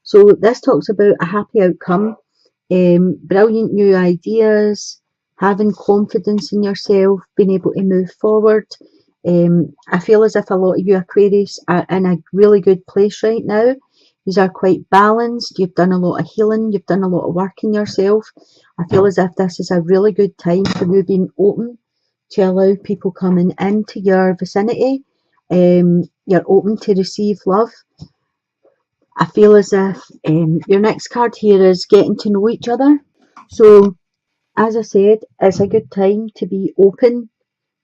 So this talks about a happy outcome, brilliant new ideas, having confidence in yourself, being able to move forward. I feel as if a lot of you Aquarius are in a really good place right now. These are quite balanced. You've done a lot of healing. You've done a lot of work in yourself. I feel as if this is a really good time for you being open to allow people coming into your vicinity. You're open to receive love. I feel as if your next card here is getting to know each other. So, as I said, it's a good time to be open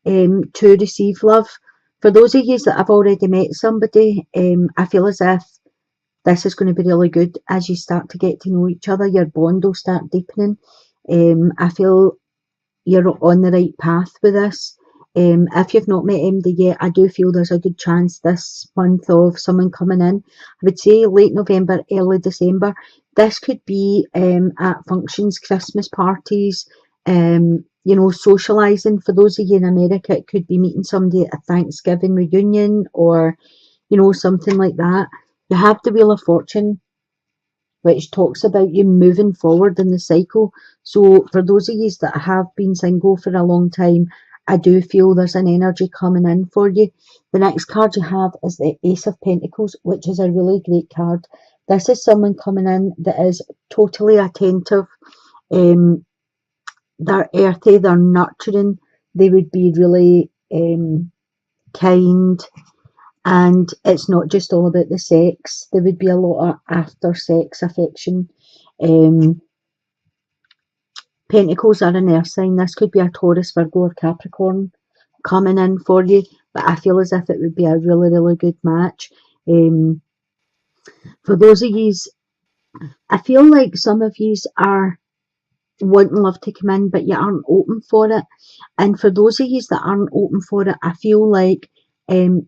to receive love. For those of you that have already met somebody, I feel as if this is going to be really good as you start to get to know each other. Your bond will start deepening. I feel you're on the right path with this. If you've not met MD yet, I do feel there's a good chance this month of someone coming in. I would say late November, early December. This could be at functions, Christmas parties, socialising. For those of you in America, it could be meeting somebody at a Thanksgiving reunion or, something like that. You have the Wheel of Fortune, which talks about you moving forward in the cycle. So for those of you that have been single for a long time, I do feel there's an energy coming in for you. The next card you have is the Ace of Pentacles, which is a really great card. This is someone coming in that is totally attentive. They're earthy, they're nurturing, they would be really kind. And it's not just all about the sex. There would be a lot of after sex affection. Pentacles are an earth sign. This could be a Taurus, Virgo or Capricorn coming in for you. But I feel as if it would be a really, really good match. For those of you, I feel like some of you are wanting love to come in, but you aren't open for it. And for those of you that aren't open for it, I feel like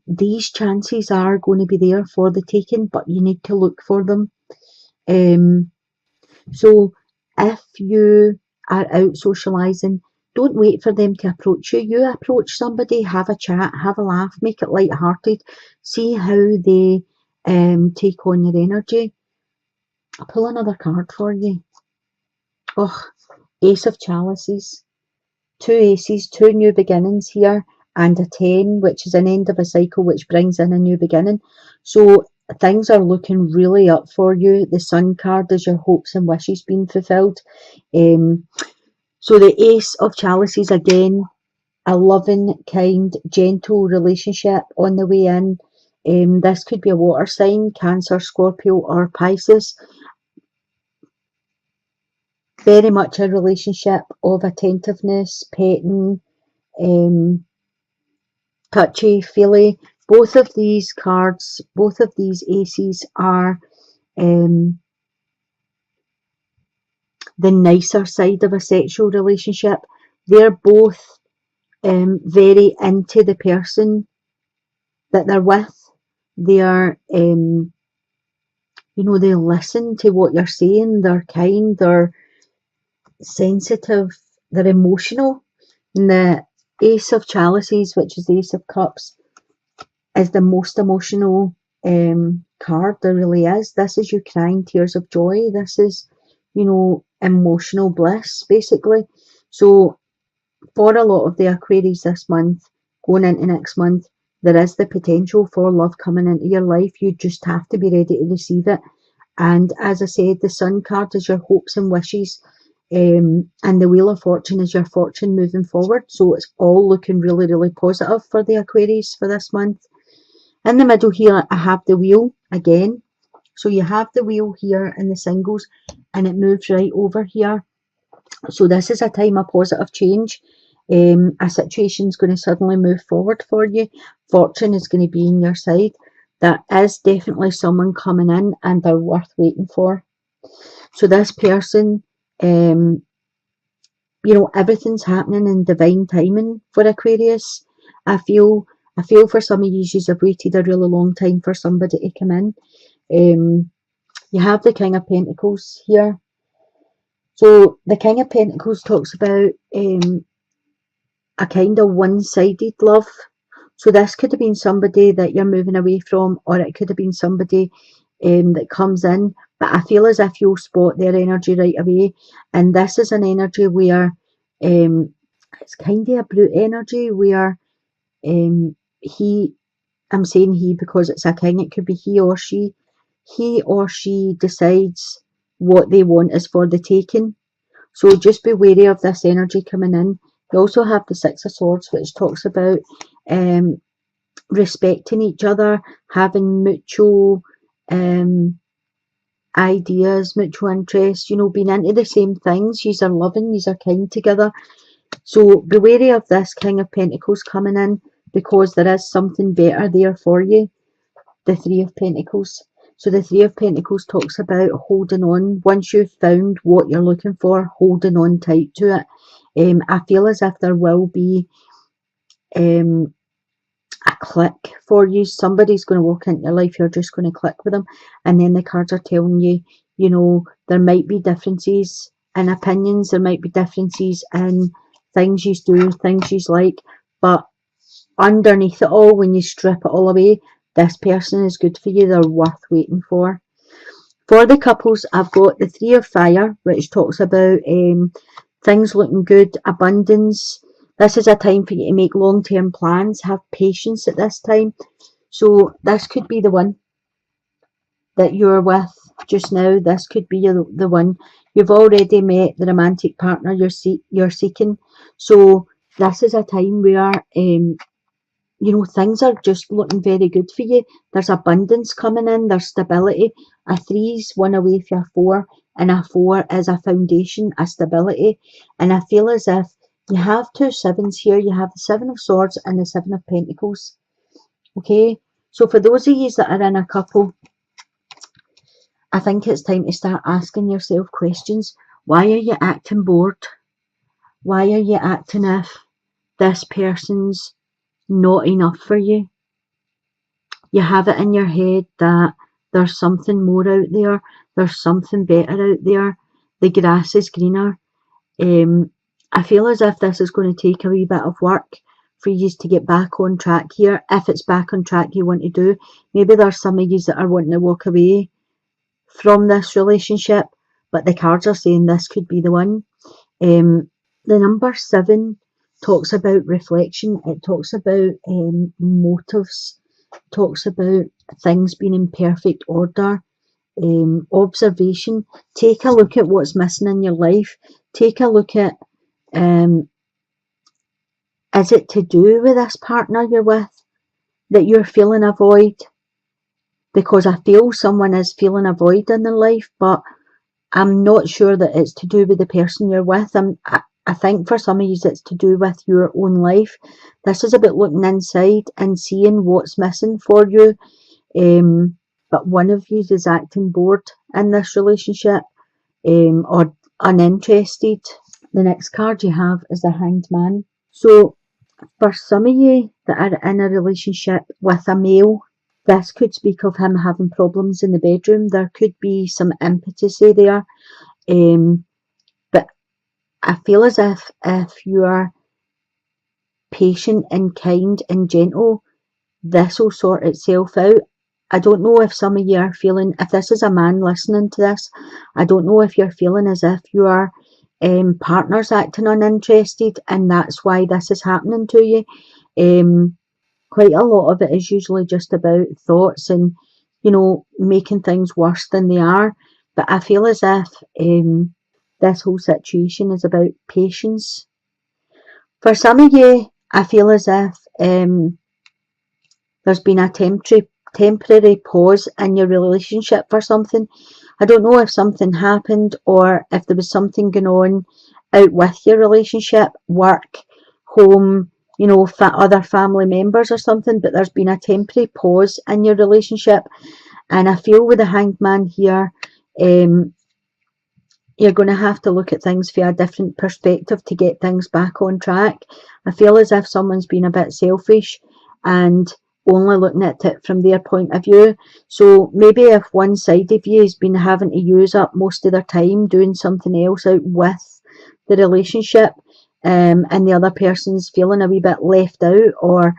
these chances are going to be there for the taking, but you need to look for them. So if you are out socialising, don't wait for them to approach you. You approach somebody, have a chat, have a laugh, make it light-hearted, see how they take on your energy. I'll pull another card for you. Oh, Ace of Chalices. 2 aces, 2 new beginnings here, and a 10, which is an end of a cycle, which brings in a new beginning. So things are looking really up for you. The Sun card is your hopes and wishes being fulfilled. So the Ace of Chalices, again, a loving, kind, gentle relationship on the way in. This could be a water sign, Cancer, Scorpio or Pisces. Very much a relationship of attentiveness, petting, touchy-feely. Both of these cards, both of these aces are the nicer side of a sexual relationship. They're both very into the person that they're with. They are, they listen to what you're saying. They're kind, they're sensitive, they're emotional. And the Ace of Chalices, which is the Ace of Cups, is the most emotional card there really is. This is you crying tears of joy. This is, emotional bliss, basically. So for a lot of the Aquarius this month, going into next month, there is the potential for love coming into your life. You just have to be ready to receive it. And as I said, the Sun card is your hopes and wishes. And the Wheel of Fortune is your fortune moving forward. So it's all looking really, really positive for the Aquarius for this month. In the middle here, I have the wheel again. So you have the wheel here in the singles and it moves right over here. So this is a time of positive change. A situation is going to suddenly move forward for you. Fortune is going to be on your side. That is definitely someone coming in and they're worth waiting for. So this person, everything's happening in divine timing for Aquarius. I feel for some of you have waited a really long time for somebody to come in. You have the King of Pentacles here. So the King of Pentacles talks about a kind of one-sided love. So this could have been somebody that you're moving away from, or it could have been somebody that comes in, but I feel as if you'll spot their energy right away. And this is an energy where it's kind of a brute energy where I'm saying he because it's a king, it could be he or she decides what they want is for the taking. So just be wary of this energy coming in. You also have the Six of Swords, which talks about respecting each other, having mutual ideas, mutual interests, being into the same things. Yous are loving, yous are kind together. So be wary of this King of Pentacles coming in, because there is something better there for you. The Three of Pentacles. So the Three of Pentacles talks about holding on. Once you've found what you're looking for, holding on tight to it. I feel as if there will be a click for you. Somebody's going to walk into your life, you're just going to click with them. And then the cards are telling you, there might be differences in opinions, there might be differences in things you do, things you like, but underneath it all, when you strip it all away, this person is good for you. They're worth waiting for. For the couples, I've got the Three of Fire, which talks about things looking good, abundance. This is a time for you to make long-term plans. Have patience at this time. So this could be the one that you're with just now. This could be the one. You've already met the romantic partner you're seeking. So this is a time where things are just looking very good for you. There's abundance coming in, there's stability. A 3's one away from a 4, and a 4 is a foundation, a stability. And I feel as if you have 2 7s here. You have the 7 of Swords and the 7 of Pentacles. Okay, so for those of you that are in a couple, I think it's time to start asking yourself questions. Why are you acting bored? Why are you acting if this person's not enough for you? You have it in your head that there's something more out there, there's something better out there, the grass is greener. I feel as if this is going to take a wee bit of work for you to get back on track here. If it's back on track you want to do, maybe there's some of you that are wanting to walk away from this relationship, but the cards are saying this could be the one. The number 7 talks about reflection. It talks about motives, talks about things being in perfect order, observation. Take a look at what's missing in your life. Take a look at, is it to do with this partner you're with that you're feeling a void? Because I feel someone is feeling a void in their life, but I'm not sure that it's to do with the person you're with. I think for some of you it's to do with your own life. This is about looking inside and seeing what's missing for you. But one of you is acting bored in this relationship or uninterested. The next card you have is the Hanged Man. So for some of you that are in a relationship with a male, this could speak of him having problems in the bedroom. There could be some impetuosity there. But I feel as if you are patient and kind and gentle, this will sort itself out. I don't know if some of you are feeling, if this is a man listening to this, I don't know if you're feeling as if your partner's acting uninterested and that's why this is happening to you. Quite a lot of it is usually just about thoughts and, making things worse than they are. But I feel as if this whole situation is about patience. For some of you, I feel as if there's been a temporary pause in your relationship for something. I don't know if something happened or if there was something going on out with your relationship, work, home, other family members or something, but there's been a temporary pause in your relationship. And I feel with the Hanged Man here, you're going to have to look at things from a different perspective to get things back on track. I feel as if someone's been a bit selfish and only looking at it from their point of view. So maybe if one side of you has been having to use up most of their time doing something else out with the relationship, and the other person's feeling a wee bit left out or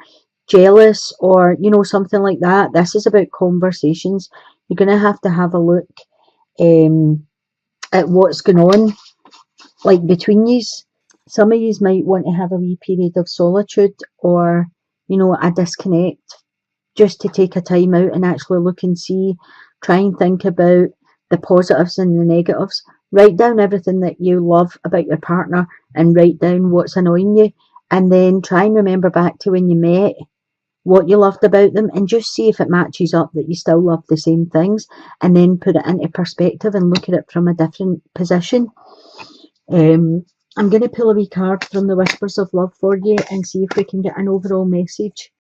jealous or something like that, this is about conversations. You're going to have a look at what's going on, like between yous. Some of yous might want to have a wee period of solitude, or, you know, a disconnect, just to take a time out and actually look and see, try and think about the positives and the negatives. Write down everything that you love about your partner and write down what's annoying you, and then try and remember back to when you met, what you loved about them, and just see if it matches up, that you still love the same things, and then put it into perspective and look at it from a different position. I'm going to pull a wee card from the Whispers of Love for you and see if we can get an overall message.